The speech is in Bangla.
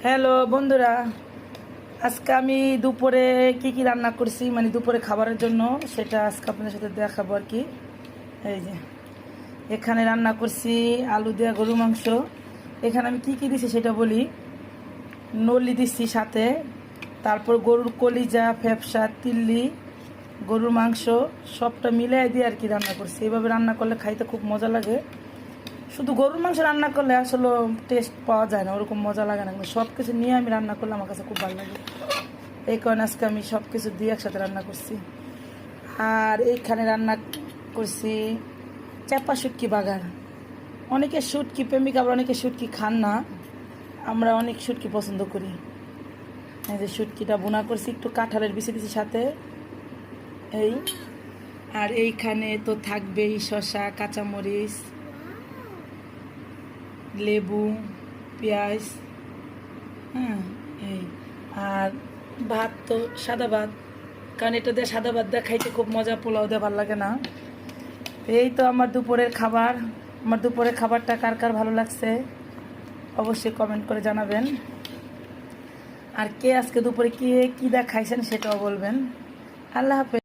হ্যালো বন্ধুরা, আজকে আমি দুপুরে কি কি রান্না করছি, মানে দুপুরে খাবারের জন্য সেটা আজকে আপনাদের সাথে দেখাবো আর কি। এই যে এখানে রান্না করছি আলু দেওয়া গরু মাংস। এখানে আমি কি কি দিছি সেটা বলি। নলি দিচ্ছি সাথে, তারপর গরুর কলিজা, ফ্যাপসা, তিল্লি, গরুর মাংস সবটা মিলাই দিয়ে আর কি রান্না করছি। এইভাবে রান্না করলে খাইতে খুব মজা লাগে। শুধু গরুর মাংস রান্না করলে আসলে টেস্ট পাওয়া যায় না, ওরকম মজা লাগে না, কিন্তু সব কিছু নিয়ে আমি রান্না করলে আমার কাছে খুব ভালো লাগে। এই কারণে আজকে আমি সব কিছু দিয়ে একসাথে রান্না করছি। আর এইখানে রান্না করছি চাপা শুটকি বাগার। অনেকে শুটকি প্রেমিক, আবার অনেকে শুটকি খান না। আমরা অনেক শুটকি পছন্দ করি। এই যে শুটকিটা বোনা করছি, একটু কাঁঠালের বিচি দিছি সাথে। এই আর এইখানে তো থাকবেই শসা, কাঁচামরিচ, লেবু, পেঁয়াজ। হ্যাঁ, এই আর ভাত তো সাদা ভাত, কারণ এটা দিয়ে সাদা ভাত দিয়ে খাইতে খুব মজা, পোলাও দিয়ে ভালো লাগে না। এই তো আমার দুপুরের খাবার। আমার দুপুরের খাবারটা কার কার ভালো লাগছে অবশ্যই কমেন্ট করে জানাবেন। আর কে আজকে দুপুরে কে কী দা খাইছেন সেটাও বলবেন। আল্লাহ হাফেজ।